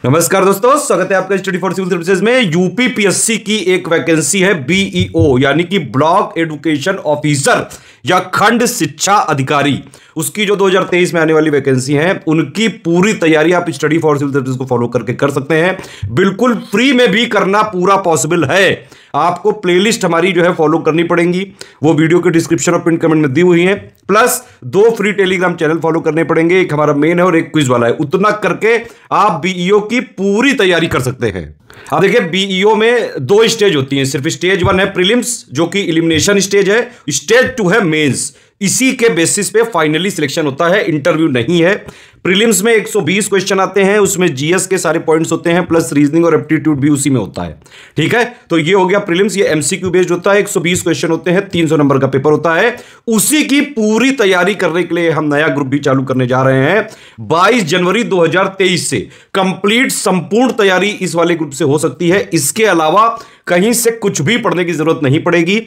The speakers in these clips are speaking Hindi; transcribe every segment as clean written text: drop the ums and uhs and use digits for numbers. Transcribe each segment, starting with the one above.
नमस्कार दोस्तों, स्वागत है आपका स्टडी फॉर सिविल सर्विसेज में। यूपीपीएससी की एक वैकेंसी है बीईओ यानी कि ब्लॉक एजुकेशन ऑफिसर या खंड शिक्षा अधिकारी। उसकी जो 2023 में आने वाली वैकेंसी है उनकी पूरी तैयारी आप स्टडी फॉर सिविल सर्विसेज को फॉलो करके कर सकते हैं। बिल्कुल फ्री में भी करना पूरा पॉसिबल है। आपको प्लेलिस्ट हमारी जो है फॉलो करनी पड़ेगी, वो वीडियो के डिस्क्रिप्शन और पिन कमेंट में दी हुई है। Plus 2 free Telegram channel follow करने पड़ेंगे, एक हमारा मेन है और एक क्विज वाला है। उतना करके आप बीईओ की पूरी तैयारी कर सकते हैं। अब देखिए, बीईओ में 2 स्टेज होती हैं सिर्फ। स्टेज 1 है प्रीलिम्स, जो कि एलिमिनेशन स्टेज है। स्टेज 2 है मेंस। इसी के बेसिस पे फाइनली सिलेक्शन होता है, इंटरव्यू नहीं है। प्रीलिम्स में 120 क्वेश्चन आते हैं, उसमें जीएस के सारे पॉइंट्स होते हैं, प्लस रीजनिंग और एप्टीट्यूड भी उसी में होता है। ठीक है, तो ये हो गया प्रीलिम्स। ये एमसीक्यू बेस्ड होता है, 120 क्वेश्चन होते हैं, 300 नंबर का पेपर होता है। उसी की पूरी तैयारी करने के लिए हम नया ग्रुप भी चालू करने जा रहे हैं। 22 जनवरी 2023 से कंप्लीट संपूर्ण तैयारी इस वाले ग्रुप से हो सकती है। इसके अलावा कहीं से कुछ भी पढ़ने की जरूरत नहीं पड़ेगी।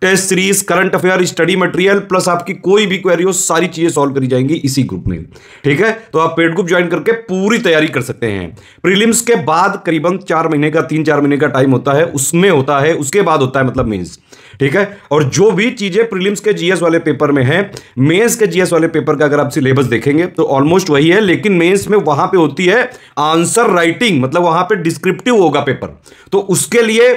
Test series, current affair, study material plus आपकी कोई भी क्वेरी हो, सारी चीजें सॉल्व करी जाएंगी इसी ग्रुप में। ठीक है, तो आप पेड ग्रुप ज्वाइन करके पूरी तैयारी कर सकते हैं। प्रीलिम्स के बाद करीबन 4 महीने का 3-4 महीने का टाइम होता है, उसमें होता है, उसके बाद होता है मतलब मेंस। ठीक है, और जो भी चीजें प्रीलिम्स के जीएस वाले पेपर में है, मेंस के जीएस वाले पेपर का अगर आप सिलेबस देखेंगे तो ऑलमोस्ट वही है, लेकिन मेंस में वहां पे होती है आंसर राइटिंग, मतलब वहां पे डिस्क्रिप्टिव होगा पेपर। तो उसके लिए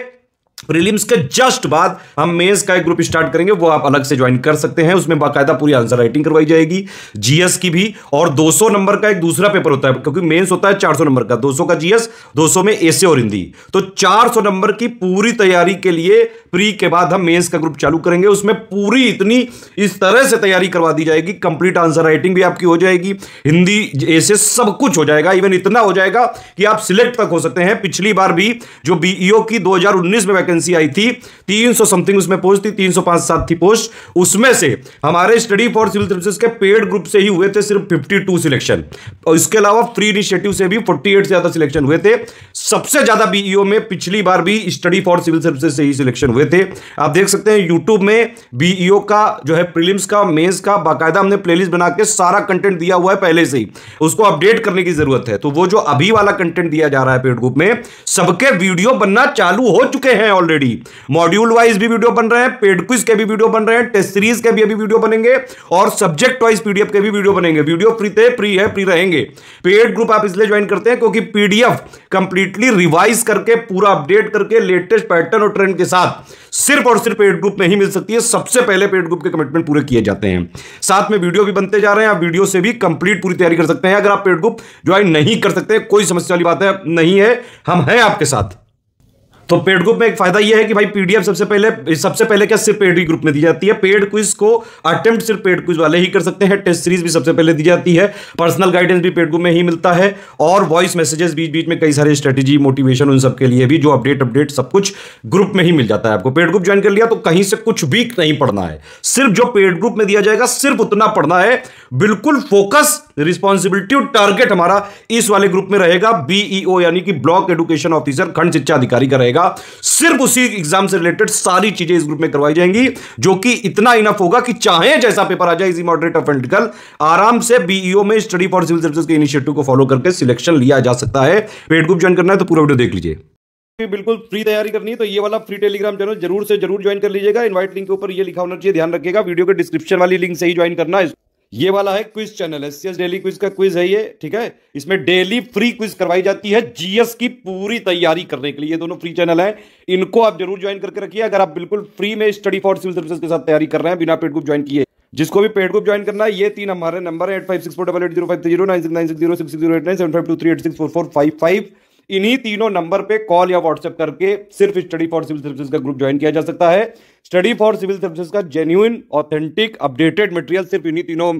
प्रीलिम्स के जस्ट बाद हम मेंस का एक ग्रुप स्टार्ट करेंगे, वो आप अलग से ज्वाइन कर सकते हैं। उसमें बाकायदा पूरी आंसर राइटिंग करवाई जाएगी, जीएस की भी। और 200 नंबर का एक दूसरा पेपर होता है, क्योंकि मेंस होता है 400 नंबर का, 200 का जीएस, 200 में एसे और हिंदी। तो 400 नंबर की पूरी तैयारी के लिए प्री के बाद हम मेंस का ग्रुप चालू करेंगे। उसमें पूरी इतनी इस तरह से तैयारी करवा दी जाएगी, कंप्लीट आंसर राइटिंग भी आपकी हो जाएगी, हिंदी, एसे सब कुछ हो जाएगा। इवन इतना हो जाएगा कि आप सिलेक्ट तक हो सकते हैं। पिछली बार भी जो बीईओ की 2019 में वैकेंसी आई थी, 300 समथिंग उसमें पोस्ट थी, 305-7 थी पोस्ट। उसमें से हमारे स्टडी फॉर सिविल सर्विसेज के पेड ग्रुप से ही हुए थे सिर्फ 52 सिलेक्शन, और इसके अलावा फ्री इनिशिएटिव से भी 48 से ज्यादा सिलेक्शन हुए थे। सबसे ज्यादा बीईओ में पिछली बार भी स्टडी फॉर सिविल सर्विसेज से ही सिलेक्शन हुए थे। आप देख सकते हैं यूट्यूब में बीईओ का जो है प्रीलिम्स का, मेंस का बाकायदा हमने प्लेलिस्ट बना के सारा कंटेंट दिया हुआ है पहले से ही। उसको अपडेट करने की जरूरत है। तो वो जो अभी वाला कंटेंट दिया जा रहा है पेड ग्रुप में, सबके वीडियो बनना चालू हो चुके हैं ऑलरेडी। मॉड्यूल वाइज भी वीडियो बन रहे हैं, पेड क्विज के भी वीडियो बन रहे हैं, टेस्ट सीरीज के भी अभी वीडियो बनेंगे, और सब्जेक्ट वाइज पीडीएफ के भी वीडियो बनेंगे। वीडियो फ्री थे, फ्री है, फ्री रहेंगे। पेड ग्रुप आप इसलिए ज्वाइन करते हैं क्योंकि पीडीएफ कंप्लीटली रिवाइज करके, पूरा अपडेट करके, लेटेस्ट पैटर्न और ट्रेंड के साथ सिर्फ और सिर्फ पेड ग्रुप में ही मिल सकती है। सबसे पहले पेड ग्रुप के कमिटमेंट पूरे किए जाते हैं, साथ में वीडियो भी बनते जा रहे हैं। आप वीडियो से भी कंप्लीट पूरी तैयारी कर सकते हैं। अगर आप पेड ग्रुप ज्वाइन नहीं कर सकते, कोई समस्या वाली बात है नहीं है, हम हैं आपके साथ। तो पेड ग्रुप में एक फायदा यह है कि भाई पीडीएफ सबसे पहले क्या सिर्फ पेड ही ग्रुप में दी जाती है। पेड क्विज को अटेम्प्ट सिर्फ पेड क्विज वाले ही कर सकते हैं। टेस्ट सीरीज भी सबसे पहले दी जाती है। पर्सनल गाइडेंस भी पेड ग्रुप में ही मिलता है, और वॉइस मैसेजेस बीच बीच में कई सारे स्ट्रेटेजी, मोटिवेशन, उन सब के लिए भी जो अपडेट सब कुछ ग्रुप में ही मिल जाता है आपको। पेड ग्रुप ज्वाइन कर लिया तो कहीं से कुछ भी नहीं पढ़ना है, सिर्फ जो पेड ग्रुप में दिया जाएगा सिर्फ उतना पढ़ना है। बिल्कुल फोकस, रिस्पॉन्सिबिलिटी और टारगेट हमारा इस वाले ग्रुप में रहेगा। बीईओ यानी कि ब्लॉक एजुकेशन ऑफिसर, खंड शिक्षा अधिकारी का रहेगा। सिर्फ उसी एग्जाम से रिलेटेड सारी चीजें इस ग्रुप में करवाई जाएंगी, जो कि इतना इनफ होगा कि चाहे जैसा पेपर आ जाए, इजी, मॉडरेट और पॉलिटिकल, आराम से बीईओ में स्टडी फॉर सिविल सर्विसेज के इनिशिएटिव को फॉलो करके सिलेक्शन लिया जा सकता है। पेड ग्रुप ज्वाइन करना है तो पूरा वीडियो देख लीजिए। बिल्कुल फ्री तैयारी करनी है तो ये वाला फ्री टेलीग्राम चैनल जरूर से जरूर ज्वाइन कर लीजिएगा। इनवाइट लिंक के ऊपर ये लिखा होना चाहिए, ध्यान रखिएगा। वीडियो के डिस्क्रिप्शन वाली लिंक से ही ज्वाइन करना है। ये वाला है quiz channel, SCS daily quiz का क्विज है ये। ठीक है, इसमें डेली फ्री क्विज करवाई जाती है जीएस की पूरी तैयारी करने के लिए। ये दोनों फ्री चैनल हैं, इनको आप जरूर ज्वाइन करके रखिए। अगर आप बिल्कुल फ्री में स्टडी फॉर सिविल सर्विसेज के साथ तैयारी कर रहे हैं बिना पेड ग्रुप ज्वाइन किए, जिसको भी पेड ग्रुप ज्वाइन करना है, ये 3 हमारे नंबर है 8564880530, 969606089752386445, 7523864455। इन्हीं तीनों नंबर पे कॉल या व्हाट्सएप करके सिर्फ स्टडी फॉर सिविल सर्विसेज का ग्रुप ज्वाइन किया जा सकता है। स्टडी फॉर सिविल सर्विसेज का जेन्युइन, ऑथेंटिक, अपडेटेड मटेरियल सिर्फ इन्हीं तीनों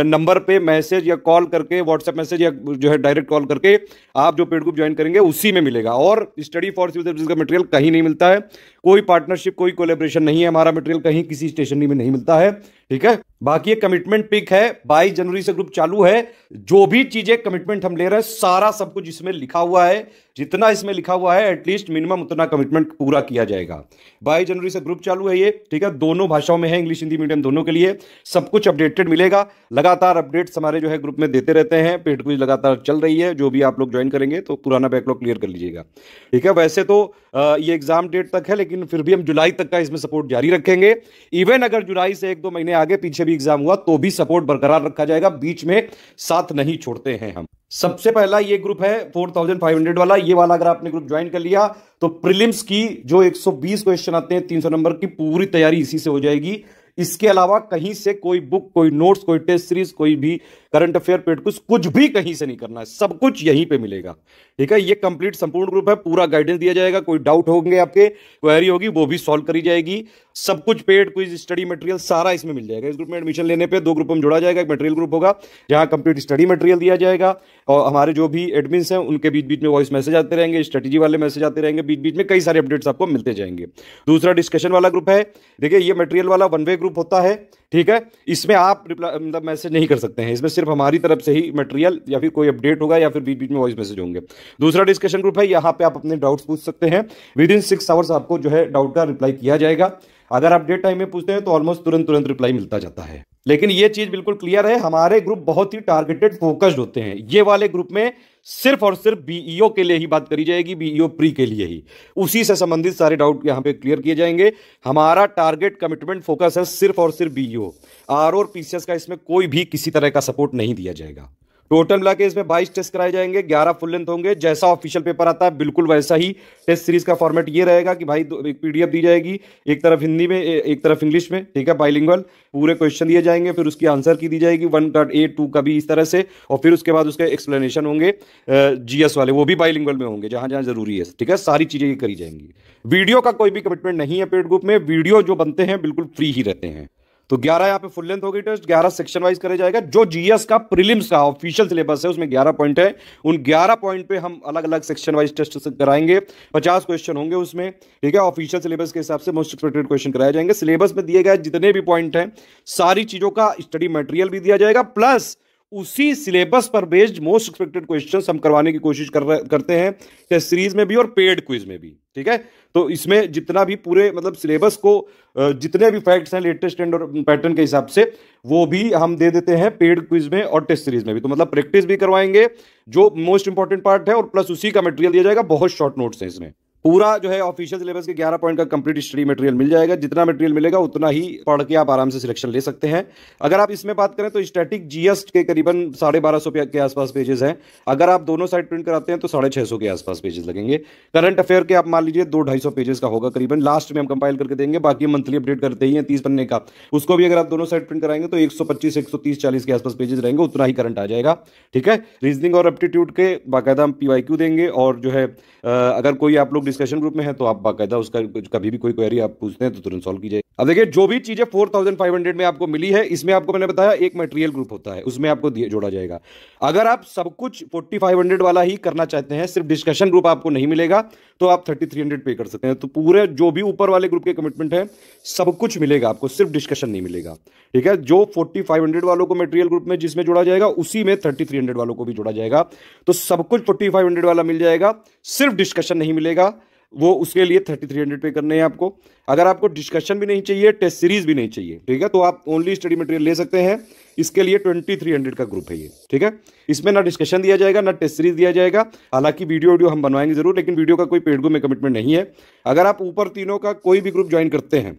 नंबर पे मैसेज या कॉल करके, व्हाट्सएप मैसेज या जो है डायरेक्ट कॉल करके आप जो पेड ग्रुप ज्वाइन करेंगे उसी में मिलेगा। और स्टडी फॉर सिविल सर्विसेज का मटेरियल कहीं नहीं मिलता है, कोई पार्टनरशिप, कोई कोलैबोरेशन नहीं है। हमारा मटेरियल कहीं किसी स्टेशनरी में नहीं मिलता है। ठीक है, बाकी ये कमिटमेंट पिक है, 22 जनवरी से ग्रुप चालू है। जो भी चीजें कमिटमेंट हम ले रहे हैं सारा सब कुछ इसमें लिखा हुआ है। जितना इसमें लिखा हुआ है एटलीस्ट मिनिमम उतना कमिटमेंट पूरा किया जाएगा। 22 जनवरी से ग्रुप चालू है ये, ठीक है, दोनों भाषाओं में है, इंग्लिश हिंदी मीडियम दोनों के लिए। सब कुछ अपडेटेड मिलेगा, लगातार अपडेट्स हमारे जो है ग्रुप में देते रहते हैं। पेड क्विज लगातार चल रही है, जो भी आप लोग ज्वाइन करेंगे तो पुराना बैकलॉग क्लियर कर लीजिएगा, ठीक है। वैसे तो ये एग्जाम डेट तक है, लेकिन फिर भी हम जुलाई तक का इसमें सपोर्ट जारी रखेंगे। इवन अगर जुलाई से 1-2 महीने आगे पीछे भी एग्जाम हुआ तो भी सपोर्ट बरकरार रखा जाएगा, बीच में साथ नहीं छोड़ते हैं हम। सबसे पहला ये ग्रुप है 4500 वाला। ये वाला अगर आपने ग्रुप ज्वाइन कर लिया तो प्रीलिम्स की जो 120 क्वेश्चन आते हैं 300 नंबर की, पूरी तैयारी इसी से हो जाएगी। इसके अलावा कहीं से कोई बुक, कोई नोट्स, कोई टेस्ट सीरीज, कोई भी करंट अफेयर, पेड कुछ भी कहीं से नहीं करना है, सब कुछ यहीं पे मिलेगा, ठीक है। ये कंप्लीट संपूर्ण ग्रुप है, पूरा गाइडेंस दिया जाएगा। कोई डाउट होंगे आपके, क्वेरी होगी, वो भी सॉल्व करी जाएगी। सब कुछ पेड क्विज, स्टडी मटेरियल सारा इसमें मिल जाएगा। इस ग्रुप में एडमिशन लेने पे 2 ग्रुपों में जोड़ा जाएगा। एक मटेरियल ग्रुप होगा जहां कंप्लीट स्टडी मटेरियल दिया जाएगा, और हमारे जो भी एडमिन्स हैं उनके बीच बीच में वॉइस मैसेज आते रहेंगे, स्ट्रेटेजी वाले मैसेज आते रहेंगे, बीच बीच में कई सारे अपडेट्स आपको मिलते जाएंगे। दूसरा डिस्कशन वाला ग्रुप है। देखिए ये मटेरियल वाला 1 वे ग्रुप होता है, ठीक है। इसमें आप मतलब मैसेज नहीं कर सकते हैं, इसमें सिर्फ हमारी तरफ से ही मटेरियल या फिर कोई अपडेट होगा या फिर बीच बीच में वॉइस मैसेज होंगे। दूसरा डिस्कशन ग्रुप है, यहां पे आप अपने डाउट्स पूछ सकते हैं। विद इन 6 आवर्स आपको जो है डाउट का रिप्लाई किया जाएगा। अगर आप डेट टाइम में पूछते हैं तो ऑलमोस्ट तुरंत रिप्लाई मिलता जाता है। लेकिन ये चीज बिल्कुल क्लियर है, हमारे ग्रुप बहुत ही टारगेटेड, फोकस्ड होते हैं। ये वाले ग्रुप में सिर्फ और सिर्फ बीईओ के लिए ही बात करी जाएगी, बीईओ प्री के लिए ही, उसी से संबंधित सारे डाउट यहां पे क्लियर किए जाएंगे। हमारा टारगेट, कमिटमेंट, फोकस है सिर्फ और सिर्फ बीईओ। आर और पीसीएस का इसमें कोई भी किसी तरह का सपोर्ट नहीं दिया जाएगा। टोटल मिला के इसमें 22 टेस्ट कराए जाएंगे, 11 फुल लेंथ होंगे। जैसा ऑफिशियल पेपर आता है बिल्कुल वैसा ही टेस्ट सीरीज का फॉर्मेट ये रहेगा कि भाई एक पीडीएफ दी जाएगी, एक तरफ हिंदी में, एक तरफ इंग्लिश में, ठीक है, बाइलिंगुअल। पूरे क्वेश्चन दिए जाएंगे, फिर उसकी आंसर की दी जाएगी 1 का A 2 का भी, इस तरह से। और फिर उसके बाद उसके एक्सप्लेनेशन होंगे जीएस वाले, वो भी बाइलिंगुअल में होंगे जहां जहां जरूरी है, ठीक है। सारी चीजें ये करी जाएंगी। वीडियो का कोई भी कमिटमेंट नहीं है पेड ग्रुप में, वीडियो जो बनते हैं बिल्कुल फ्री ही रहते हैं। तो 11 यहाँ पे फुल लेंथ होगी टेस्ट, 11 सेक्शन वाइज करे जाएगा। जो जीएस का प्रीलिम्स का ऑफिशियल सिलेबस है उसमें 11 पॉइंट है, उन 11 पॉइंट पे हम अलग अलग सेक्शन वाइज टेस्ट कराएंगे। 50 क्वेश्चन होंगे उसमें, ठीक है। ऑफिशियल सिलेबस के हिसाब से मोस्ट एक्सपेक्टेड क्वेश्चन कराए जाएंगे। सिलेबस में दिए गए जितने भी पॉइंट हैं, सारी चीजों का स्टडी मटेरियल भी दिया जाएगा, प्लस उसी सिलेबस पर बेस्ड मोस्ट एक्सपेक्टेड क्वेश्चंस हम करवाने की कोशिश करते हैं, टेस्ट सीरीज में भी और पेड क्विज में भी, ठीक है। तो इसमें जितना भी पूरे मतलब सिलेबस को जितने भी फैक्ट्स हैं लेटेस्ट एंड और पैटर्न के हिसाब से, वो भी हम दे देते हैं पेड क्विज में और टेस्ट सीरीज में भी। तो मतलब प्रैक्टिस भी करवाएंगे जो मोस्ट इंपॉर्टेंट पार्ट है, और प्लस उसी का मटेरियल दिया जाएगा। बहुत शॉर्ट नोट्स हैं इसमें। पूरा जो है ऑफिशियल सिलेबस के 11 पॉइंट का कंप्लीट स्टडी मटेरियल मिल जाएगा। जितना मटेरियल मिलेगा उतना ही पढ़ के आप आराम से सिलेक्शन ले सकते हैं। अगर आप इसमें बात करें तो स्टैटिक जीएस के करीबन 1250 के आसपास पेजेस हैं। अगर आप दोनों साइड प्रिंट कराते हैं तो 650 के आसपास पेजेस लगेंगे। करंट अफेयर के आप मान लीजिए 200-250 पेजेस का होगा करीबन, लास्ट में हम कंपाइल करके देंगे। बाकी मंथली अपडेट करते ही हैं 30 पन्ने का, उसको भी अगर आप दोनों साइड प्रिंट कराएंगे तो 125, 130, 40 के आसपास पेजेस रहेंगे, उतना ही करंट आ जाएगा, ठीक है। रीजनिंग और एप्टीट्यूड के बाकायदा हम पीवाईक्यू देंगे, और जो है अगर कोई आप लोग डिस्कशन ग्रुप में है तो आप बाकायदा उसका कभी भी कोई क्वेरी आप पूछते हैं तो तुरंत सॉल्व कीजिए। अब देखिए जो भी चीजें 4500 में आपको मिली है, इसमें आपको मैंने बताया एक मटेरियल ग्रुप होता है, उसमें आपको जोड़ा जाएगा। अगर आप सब कुछ 4500 वाला ही करना चाहते हैं, सिर्फ डिस्कशन ग्रुप आपको नहीं मिलेगा, तो आप 3300 पे कर सकते हैं। तो पूरे जो भी ऊपर वाले ग्रुप के कमिटमेंट है सब कुछ मिलेगा आपको, सिर्फ डिस्कशन नहीं मिलेगा, ठीक है। जो 4500 वालों को मटेरियल ग्रुप में जिसमें जोड़ा जाएगा, उसी में 3300 वालों को भी जोड़ा जाएगा। तो सब कुछ 4500 वाला मिल जाएगा, सिर्फ डिस्कशन नहीं मिलेगा। वो उसके लिए 3300 पे करने हैं आपको। अगर आपको डिस्कशन भी नहीं चाहिए, टेस्ट सीरीज भी नहीं चाहिए, ठीक है, तो आप ओनली स्टडी मटेरियल ले सकते हैं। इसके लिए 2300 का ग्रुप है ये, ठीक है। इसमें ना डिस्कशन दिया जाएगा, ना टेस्ट सीरीज दिया जाएगा। हालांकि वीडियो हम बनवाएंगे जरूर, लेकिन वीडियो का कोई पेड ग्रुप में कमिटमेंट नहीं है। अगर आप ऊपर तीनों का कोई भी ग्रुप ज्वाइन करते हैं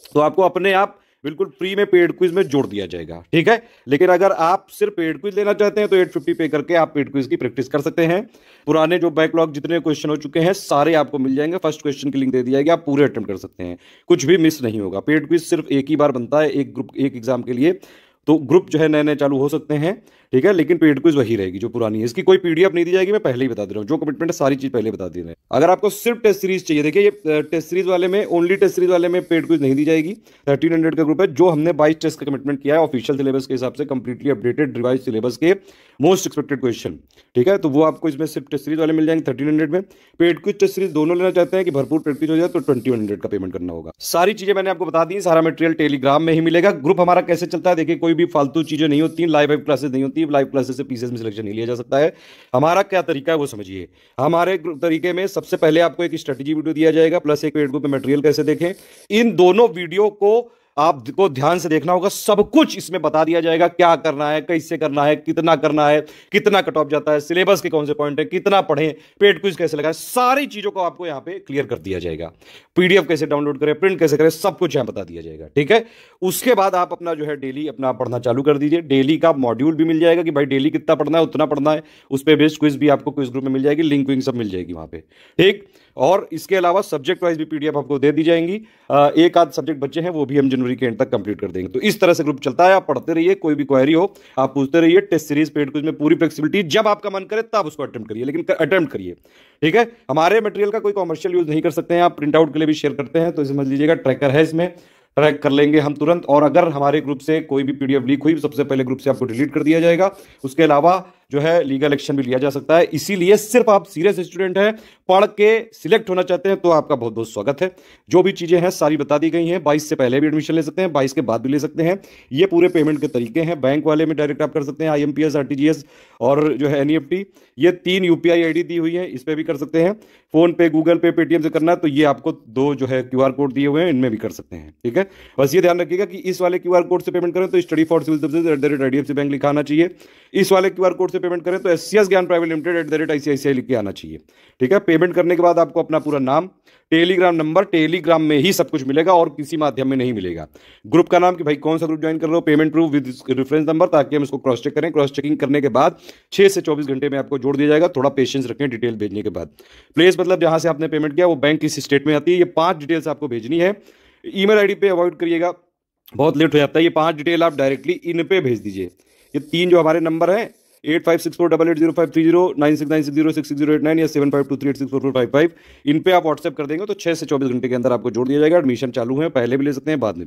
तो आपको अपने आप बिल्कुल फ्री में पेड क्विज में जोड़ दिया जाएगा, ठीक है। लेकिन अगर आप सिर्फ पेड क्विज लेना चाहते हैं तो 850 पे करके आप पेड क्विज की प्रैक्टिस कर सकते हैं। पुराने जो बैकलॉग जितने क्वेश्चन हो चुके हैं सारे आपको मिल जाएंगे। फर्स्ट क्वेश्चन की लिंक दे दी जाएगी, आप पूरे अटेम्प्ट कर सकते हैं, कुछ भी मिस नहीं होगा। पेड क्विज सिर्फ एक ही बार बनता है, एक ग्रुप एक एग्जाम के लिए। तो ग्रुप जो है नए नए चालू हो सकते हैं, ठीक है, लेकिन पेड क्विज वही रहेगी जो पुरानी है। इसकी कोई पीडीएफ नहीं दी जाएगी, मैं पहले ही बता दे रहा हूँ। जो कमिटमेंट है सारी चीज पहले बता दे रहे हैं। अगर आपको सिर्फ टेस्ट सीरीज चाहिए, देखिए ये टेस्ट सीरीज वाले में, ओनली टेस्ट सीरीज वाले में पेड क्विज नहीं दी जाएगी। 1300 का ग्रुप है, जो हमने 22 टेस्ट का कमिटमेंट किया है ऑफिशियल सिलेबस के हिसाब से, कंप्लीटली अपडेटेड रिवाइज सिलेबस के मोस्ट एक्सपेक्टेड क्वेश्चन, ठीक है। तो वो आपको इसमें सिर्फ टेस्ट सीरीज वाले मिल जाएंगे 1300 में। पेड क्विज टेस्ट सीरीज दोनों लेना चाहते हैं कि भरपूर प्रैक्टिस हो जाए तो 2100 का पेमेंट करना होगा। सारी चीजें मैंने आपको बता दी, सारा मटेरियल टेलीग्राम में ही मिलेगा। ग्रुप हमारा कैसे चलता है देखिए, कोई भी फालतू चीजें नहीं होती, लाइव क्लासेस नहीं होती, होती है, लाइव क्लासेस से पीसीएस में सिलेक्शन नहीं लिया जा सकता है। हमारा क्या तरीका है वो समझिए। हमारे तरीके में सबसे पहले आपको एक स्ट्रेटेजी वीडियो दिया जाएगा, प्लस एक पेड ग्रुप में मटेरियल कैसे देखें। इन दोनों वीडियो को आपको ध्यान से देखना होगा, सब कुछ इसमें बता दिया जाएगा, क्या करना है, कैसे करना है, कितना करना है, कितना कट ऑफ जाता है, सिलेबस के कौन से पॉइंट है, कितना पढ़ें, पेड क्विज कैसे लगाएं, सारी चीजों को आपको यहां पे क्लियर कर दिया जाएगा। पीडीएफ कैसे डाउनलोड करें, प्रिंट कैसे करें, सब कुछ यहां बता दिया जाएगा, ठीक है। उसके बाद आप अपना जो है डेली अपना पढ़ना चालू कर दीजिए। डेली का मॉड्यूल भी मिल जाएगा कि भाई डेली कितना पढ़ना है, उतना पढ़ना है। उस पर बेस्ड क्विज भी आपको क्विज ग्रुप में मिल जाएगी, लिंक विंक सब मिल जाएगी वहां पे, ठीक। और इसके अलावा सब्जेक्ट वाइज भी पीडीएफ आपको दे दी जाएंगी। एक आध सब्जेक्ट बच्चे हैं वो भी हम जनवरी के एंड तक कंप्लीट कर देंगे। तो इस तरह से ग्रुप चलता है, आप पढ़ते रहिए, कोई भी क्वेरी हो आप पूछते रहिए। टेस्ट सीरीज पेड क्विज में पूरी फ्लेक्सिबिलिटी, जब आपका मन करे तब उसको अटेम्प्ट करिए, लेकिन अटेम्प्ट करिए, ठीक है। हमारे मटेरियल का कोई कॉमर्शियल यूज नहीं कर सकते हैं आप, प्रिंट आउट के लिए भी शेयर करते हैं तो समझ लीजिएगा ट्रैकर है, इसमें ट्रैक कर लेंगे हम तुरंत। और अगर हमारे ग्रुप से कोई भी पीडीएफ लीक हुई, सबसे पहले ग्रुप से आपको डिलीट कर दिया जाएगा। उसके अलावा जो है लीगल एक्शन भी लिया जा सकता है। इसीलिए सिर्फ आप सीरियस स्टूडेंट हैं, पढ़ के सिलेक्ट होना चाहते हैं तो आपका बहुत बहुत स्वागत है। जो भी चीजें हैं सारी बता दी गई हैं। 22 से पहले भी एडमिशन ले सकते हैं, 22 के बाद भी ले सकते हैं। ये पूरे पेमेंट के तरीके हैं। बैंक वाले में डायरेक्ट आप कर सकते हैं, आईएमपीएस, आरटीजीएस और जो है एनईएफटी। ये 3 यूपीआई आईडी दी हुई है, इस पर भी कर सकते हैं। फोन पे, गूगल पे, पेटीएम से करना है तो ये आपको 2 जो है क्यूआर कोड दिए हुए हैं, इनमें भी कर सकते हैं, ठीक है। बस ये ध्यान रखिएगा कि इस वाले क्यूआर कोड से पेमेंट करें तो study for civil services @IDFC bank लिखा आना चाहिए। इस वाले क्यूआर कोड से पेमेंट करें तो एससीएस ज्ञान प्राइवेट लिमिटेड @ICICI लिख के आना चाहिए, ठीक है। पेमेंट करने के बाद आपको अपना पूरा नाम, टेलीग्राम नंबर, टेलीग्राम में ही सब कुछ मिलेगा और किसी माध्यम में नहीं मिलेगा। ग्रुप का नाम कि भाई कौन सा ग्रुप ज्वाइन कर रहे हो, payment proof with reference number, ताकि हम इसको क्रॉस चेक करें। क्रॉस चेकिंग करने के बाद 6 से 24 घंटे में आपको जोड़ दिया जाएगा। थोड़ा पेशेंस रखें डिटेल भेजने के बाद। प्लेस मतलब जहां से आपने पेमेंट किया वो बैंक किस स्टेट में आती है, ये 5 डिटेल्स आपको भेजनी है। ईमेल आईडी पे अवॉइड करिएगा, बहुत लेट हो जाता है। ये 5 डिटेल आप डायरेक्टली इन पे भेज दीजिए। ये 3 जो हमारे नंबर हैं 8564880530, 9696066089 या 7523864455, इन पे आप व्हाट्सएप कर देंगे तो 6 से 24 घंटे के अंदर आपको जोड़ दिया जाएगा। एडमिशन चालू है, पहले भी ले सकते हैं, बाद में।